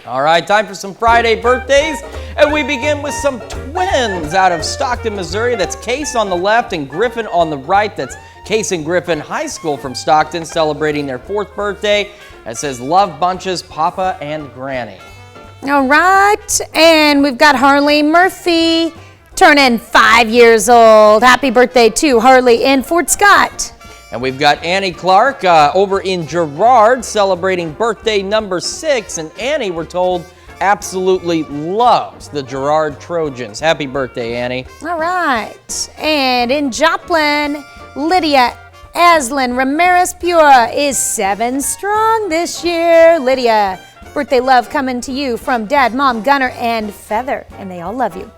All right, time for some Friday birthdays, and we begin with some twins out of Stockton, Missouri. That's Case on the left and Griffin on the right. That's Case and Griffin High School from Stockton celebrating their 4th birthday. It says, love bunches, Papa and Granny. All right, and we've got Harley Murphy turning 5 years old. Happy birthday to Harley in Fort Scott. And we've got Annie Clark over in Girard celebrating birthday number 6. And Annie, we're told, absolutely loves the Girard Trojans. Happy birthday, Annie. All right, and in Joplin, Lydia Aslan Ramirez Pura is 7 strong this year. Lydia, birthday love coming to you from Dad, Mom, Gunner, and Feather, and they all love you.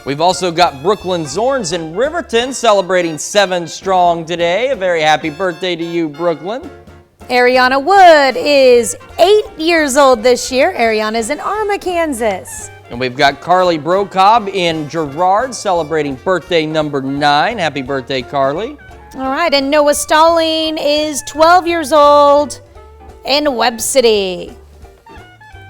We've also got Brooklyn Zorns in Riverton celebrating 7 strong today. A very happy birthday to you, Brooklyn. Ariana Wood is 8 years old this year. Ariana's in Arma, Kansas. And we've got Carly Brocob in Girard celebrating birthday number 9. Happy birthday, Carly. All right, and Noah Stalling is 12 years old in Webb City.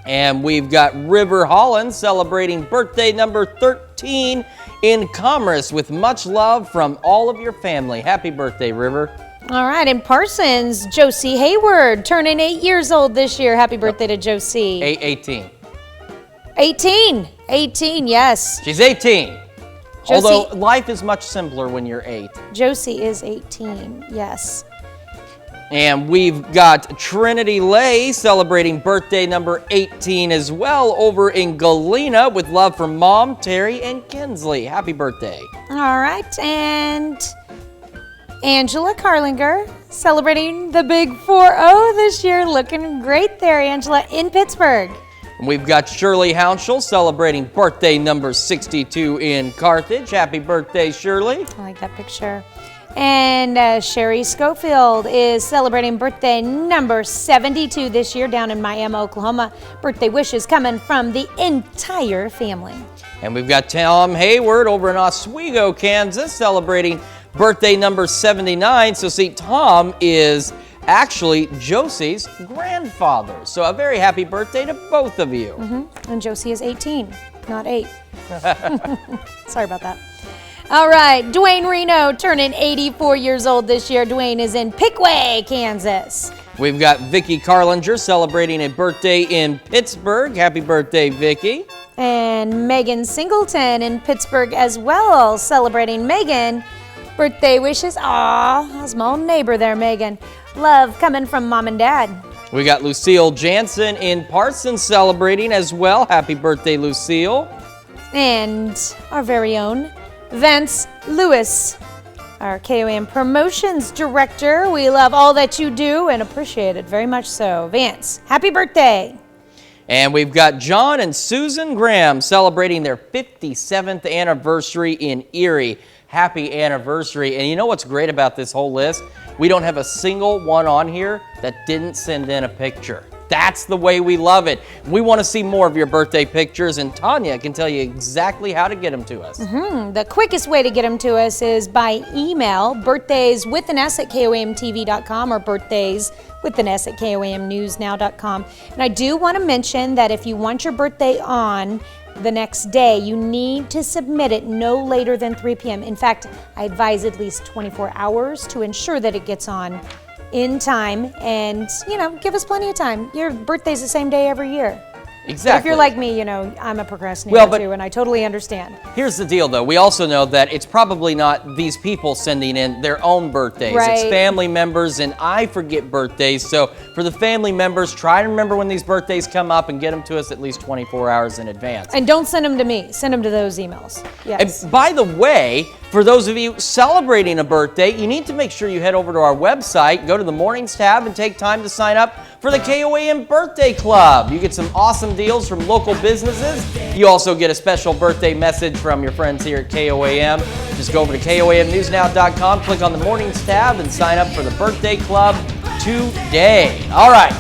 And we've got River Holland celebrating birthday number 13 in Commerce with much love from all of your family. Happy birthday, River. All right, in Parsons, Josie Hayward turning 8 years old this year. Happy birthday to Josie. 18. 18, yes. She's 18. Josie, although life is much simpler when you're 8. Josie is 18, yes. And we've got Trinity Lay celebrating birthday number 18 as well over in Galena with love from Mom, Terry, and Kinsley. Happy birthday. All right, and Angela Carlinger celebrating the big 4-0 this year. Looking great there, Angela, in Pittsburgh. And we've got Shirley Hounshell celebrating birthday number 62 in Carthage. Happy birthday, Shirley. I like that picture. And Sherry Schofield is celebrating birthday number 72 this year down in Miami, Oklahoma. Birthday wishes coming from the entire family. And we've got Tom Hayward over in Oswego, Kansas, celebrating birthday number 79. So see, Tom is actually Josie's grandfather. So a very happy birthday to both of you. And Josie is 18, not 8. Sorry about that. All right, Dwayne Reno turning 84 years old this year. Dwayne is in Pickway, Kansas. We've got Vicki Carlinger celebrating a birthday in Pittsburgh. Happy birthday, Vicki. And Megan Singleton in Pittsburgh as well, celebrating Megan. Birthday wishes. Aw, that's my old neighbor there, Megan. Love coming from Mom and Dad. We got Lucille Jansen in Parsons celebrating as well. Happy birthday, Lucille. And our very own Vance Lewis, our KOAM Promotions Director. We love all that you do and appreciate it very much so. Vance, happy birthday. And we've got John and Susan Graham celebrating their 57th anniversary in Erie. Happy anniversary. And you know what's great about this whole list? We don't have a single one on here that didn't send in a picture. That's the way we love it. We want to see more of your birthday pictures, and Tanya can tell you exactly how to get them to us. The quickest way to get them to us is by email, birthdayswithanes@komtv.com or birthdayswithanes@komnewsnow.com. And I do want to mention that if you want your birthday on the next day, you need to submit it no later than 3 p.m. In fact, I advise at least 24 hours to ensure that it gets on in time, and give us plenty of time. Your birthday's the same day every year. Exactly. But if you're like me, I'm a procrastinator too, and I totally understand. Here's the deal, though. We also know that it's probably not these people sending in their own birthdays. Right. It's family members, and I forget birthdays. So for the family members, try to remember when these birthdays come up and get them to us at least 24 hours in advance. And don't send them to me. Send them to those emails. Yes. And by the way, for those of you celebrating a birthday, you need to make sure you head over to our website, go to the Mornings tab, and take time to sign up for the KOAM Birthday Club. You get some awesome deals from local businesses. You also get a special birthday message from your friends here at KOAM. Just go over to KOAMnewsnow.com, click on the Mornings tab, and sign up for the Birthday Club today. All right.